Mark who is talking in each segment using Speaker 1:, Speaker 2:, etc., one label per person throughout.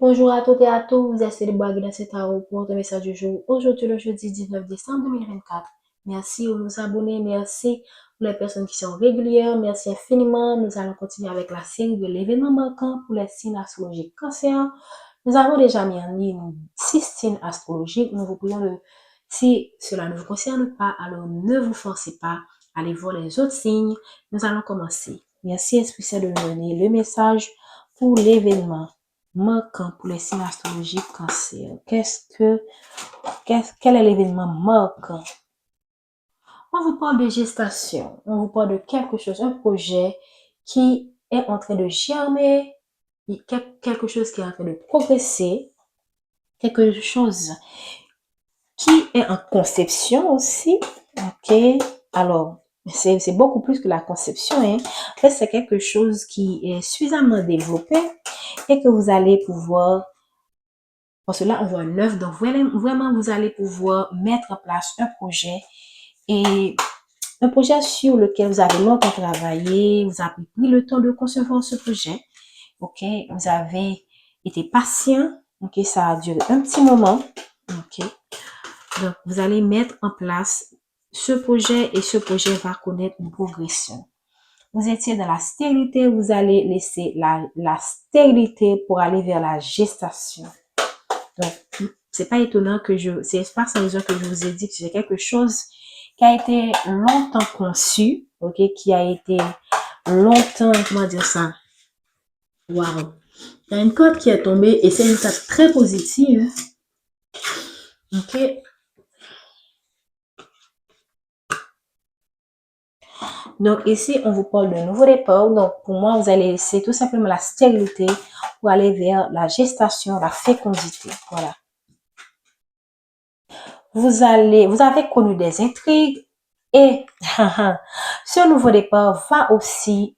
Speaker 1: Bonjour à toutes et à tous, vous êtes célébrés dans cet tarot pour le message du jour. Aujourd'hui, le jeudi 19 décembre 2024. Merci de nous abonner, merci pour les personnes qui sont régulières, merci infiniment. Nous allons continuer avec la série de l'événement marquant pour les signes astrologiques cancer. Nous avons déjà mis en ligne 6 signes astrologiques. Nous vous prions si cela ne vous concerne pas, alors ne vous forcez pas, allez voir les autres signes. Nous allons commencer. Merci Esprit Saint de nous donner le message pour l'événement marquant pour les signes astrologiques cancer. Quel est l'événement marquant? On vous parle de gestation, on vous parle de quelque chose, un projet qui est en train de germer, quelque chose qui est en train de progresser, quelque chose qui est en conception aussi. Ok, alors c'est beaucoup plus que la conception. En fait, c'est quelque chose qui est suffisamment développé et que vous allez pouvoir. Parce que là, on voit un œuf. Donc, vraiment, vous allez pouvoir mettre en place un projet et un projet sur lequel vous avez longtemps travaillé. Vous avez pris le temps de concevoir ce projet. OK? Vous avez été patient. OK? Ça a duré un petit moment. OK? Donc, vous allez mettre en place ce projet et ce projet va connaître une progression. Vous étiez dans la stérilité. Vous allez laisser la stérilité pour aller vers la gestation. Donc, c'est pas étonnant c'est pas sans raison que je vous ai dit que c'est quelque chose qui a été longtemps conçu, ok, qui a été longtemps, comment dire ça? Wow. Il y a une carte qui est tombée et c'est une carte très positive. Ok. Donc ici, on vous parle de nouveau départ. Donc pour moi, vous allez laisser tout simplement la stérilité pour aller vers la gestation, la fécondité. Voilà. Vous avez connu des intrigues et ce nouveau départ va aussi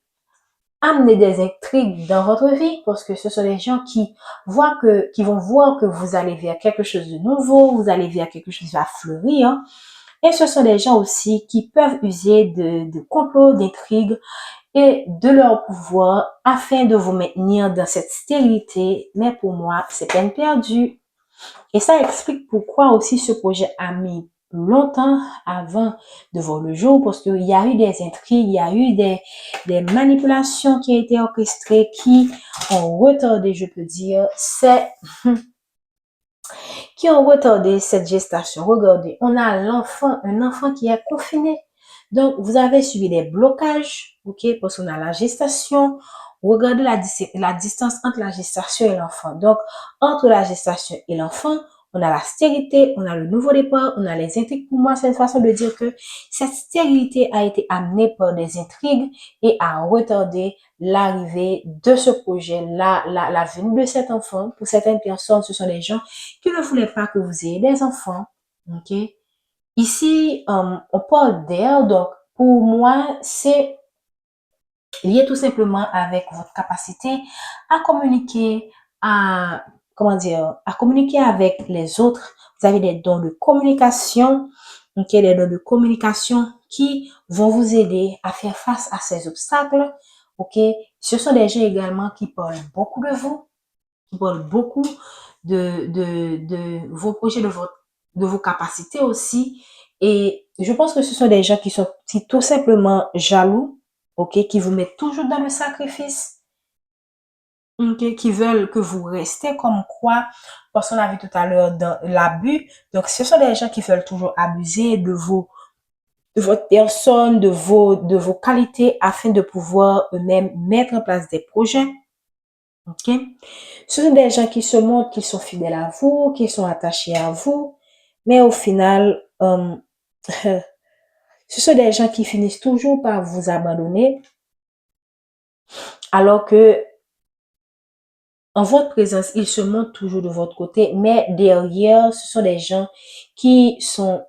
Speaker 1: amener des intrigues dans votre vie parce que ce sont des gens qui vont voir que vous allez vers quelque chose de nouveau, vous allez vers quelque chose qui va fleurir. Et ce sont des gens aussi qui peuvent user de complots, d'intrigues et de leur pouvoir afin de vous maintenir dans cette stérilité. Mais pour moi, c'est peine perdue. Et ça explique pourquoi aussi ce projet a mis longtemps avant de voir le jour, parce qu'il y a eu des intrigues, il y a eu des manipulations qui ont été orchestrées, qui ont retardé, je peux dire, qui ont retardé cette gestation. Regardez, on a un enfant qui est confiné. Donc, vous avez subi des blocages, ok, parce qu'on a la gestation. Regardez la distance entre la gestation et l'enfant. Donc, entre la gestation et l'enfant, on a la stérilité, on a le nouveau départ, on a les intrigues. Pour moi, c'est une façon de dire que cette stérilité a été amenée par des intrigues et a retardé l'arrivée de ce projet, la venue de cet enfant. Pour certaines personnes, ce sont des gens qui ne voulaient pas que vous ayez des enfants. Ok? Ici, on parle d'air, donc pour moi, c'est lié tout simplement avec votre capacité à communiquer, à communiquer avec les autres. Vous avez des dons de communication, ok, des dons de communication qui vont vous aider à faire face à ces obstacles, ok. Ce sont des gens également qui parlent beaucoup de vous, qui parlent beaucoup de vos projets, de vos capacités aussi. Et je pense que ce sont des gens qui sont tout simplement jaloux, ok, qui vous mettent toujours dans le sacrifice, ok, qui veulent que vous restez comme quoi, parce qu'on a vu tout à l'heure dans l'abus. Donc, ce sont des gens qui veulent toujours abuser de votre personne, de vos qualités afin de pouvoir eux-mêmes mettre en place des projets. Ok? Ce sont des gens qui se montrent qu'ils sont fidèles à vous, qui sont attachés à vous, mais au final, ce sont des gens qui finissent toujours par vous abandonner, alors que en votre présence, ils se montrent toujours de votre côté, mais derrière, ce sont des gens qui sont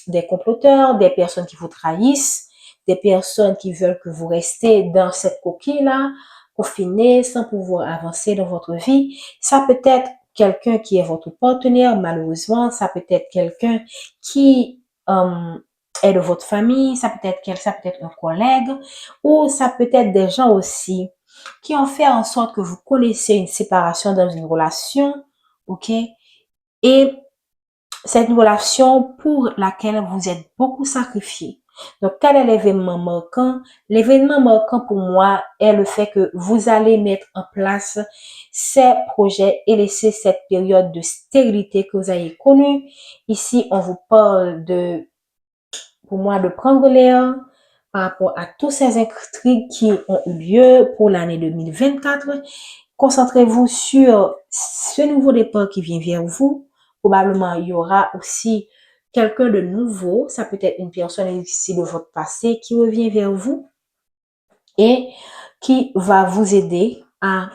Speaker 1: des comploteurs, des personnes qui vous trahissent, des personnes qui veulent que vous restez dans cette coquille-là, confiné, sans pouvoir avancer dans votre vie. Ça peut être quelqu'un qui est votre partenaire, malheureusement. Ça peut être quelqu'un qui est de votre famille. Ça peut être un collègue. Ou ça peut être des gens aussi qui ont fait en sorte que vous connaissez une séparation dans une relation, ok? Et cette relation pour laquelle vous êtes beaucoup sacrifié. Donc, quel est l'événement marquant? L'événement marquant pour moi est le fait que vous allez mettre en place ces projets et laisser cette période de stérilité que vous avez connue. Ici, on vous parle de, pour moi, de prendre l'air par rapport à tous ces intrigues qui ont eu lieu pour l'année 2024. Concentrez-vous sur ce nouveau départ qui vient vers vous. Probablement, il y aura aussi quelqu'un de nouveau. Ça peut être une personne ici de votre passé qui revient vers vous et qui va vous aider à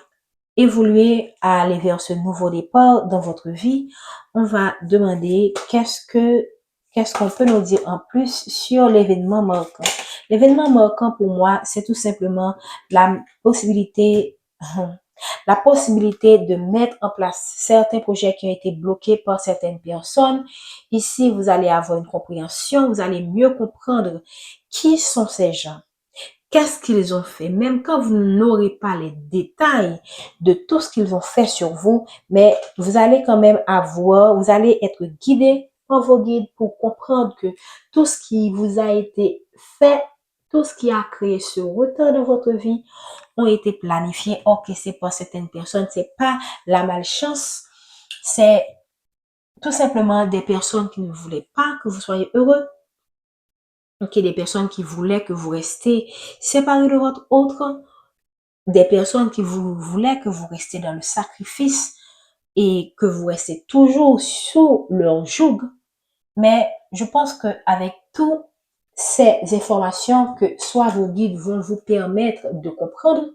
Speaker 1: évoluer, à aller vers ce nouveau départ dans votre vie. On va demander qu'est-ce qu'on peut nous dire en plus sur l'événement marquant. L'événement marquant pour moi, c'est tout simplement la possibilité de mettre en place certains projets qui ont été bloqués par certaines personnes. Ici, vous allez avoir une compréhension, vous allez mieux comprendre qui sont ces gens. Qu'est-ce qu'ils ont fait? Même quand vous n'aurez pas les détails de tout ce qu'ils ont fait sur vous, mais vous allez quand même vous allez être guidé par vos guides pour comprendre que tout ce qui vous a été fait, tout ce qui a créé ce retard dans votre vie, ont été planifiés. Ok, c'est pas certaines personnes, c'est pas la malchance, c'est tout simplement des personnes qui ne voulaient pas que vous soyez heureux. Ok, des personnes qui voulaient que vous restiez séparés de votre autre, des personnes qui voulaient que vous restiez dans le sacrifice et que vous restiez toujours sous leur joug. Mais je pense qu'avec toutes ces informations que soit vos guides vont vous permettre de comprendre,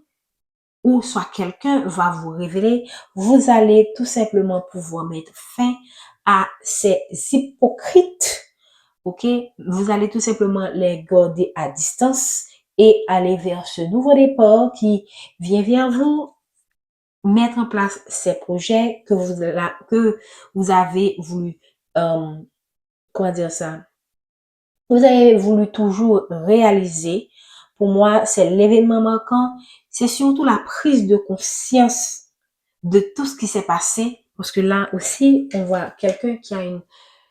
Speaker 1: ou soit quelqu'un va vous révéler, vous allez tout simplement pouvoir mettre fin à ces hypocrites, ok? Vous allez tout simplement les garder à distance et aller vers ce nouveau départ qui vient vers vous, mettre en place ces projets que vous avez voulu, comment dire ça? Vous avez voulu toujours réaliser. Pour moi, c'est l'événement marquant. C'est surtout la prise de conscience de tout ce qui s'est passé. Parce que là aussi, on voit quelqu'un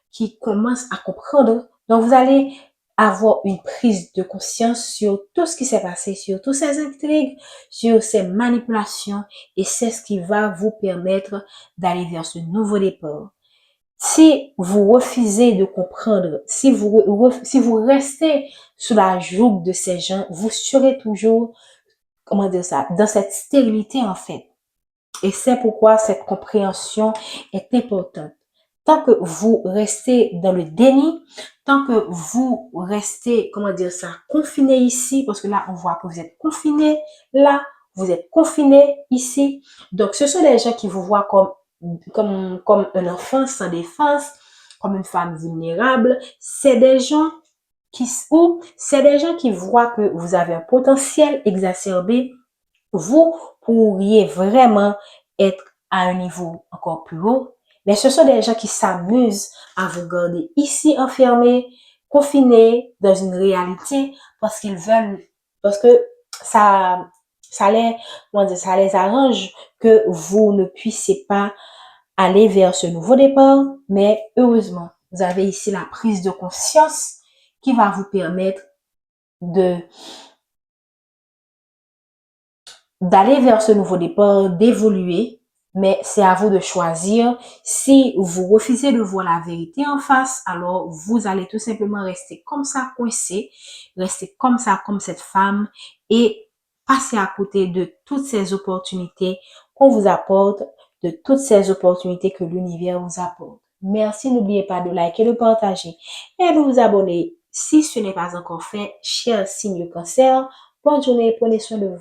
Speaker 1: qui commence à comprendre. Donc, vous allez avoir une prise de conscience sur tout ce qui s'est passé, sur toutes ces intrigues, sur ces manipulations. Et c'est ce qui va vous permettre d'aller vers ce nouveau départ. Si vous refusez de comprendre, si vous restez sous la joug de ces gens, vous serez toujours, comment dire ça, dans cette stérilité en fait. Et c'est pourquoi cette compréhension est importante. Tant que vous restez dans le déni, tant que vous restez, comment dire ça, confiné ici, parce que là, on voit que vous êtes confiné, là, vous êtes confiné ici. Donc, ce sont des gens qui vous voient comme un enfant sans défense, comme une femme vulnérable. C'est des gens qui voient que vous avez un potentiel exacerbé. Vous pourriez vraiment être à un niveau encore plus haut. Mais ce sont des gens qui s'amusent à vous garder ici enfermés, confinés dans une réalité parce que ça, ça les arrange que vous ne puissiez pas aller vers ce nouveau départ. Mais heureusement, vous avez ici la prise de conscience qui va vous permettre d'aller vers ce nouveau départ, d'évoluer, mais c'est à vous de choisir. Si vous refusez de voir la vérité en face, alors vous allez tout simplement rester comme ça, coincé, rester comme ça, comme cette femme, et passer à côté de toutes ces opportunités qu'on vous apporte, de toutes ces opportunités que l'univers vous apporte. Merci, n'oubliez pas de liker, de partager et de vous abonner si ce n'est pas encore fait. Cher signe cancer, bonne journée, prenez soin de vous.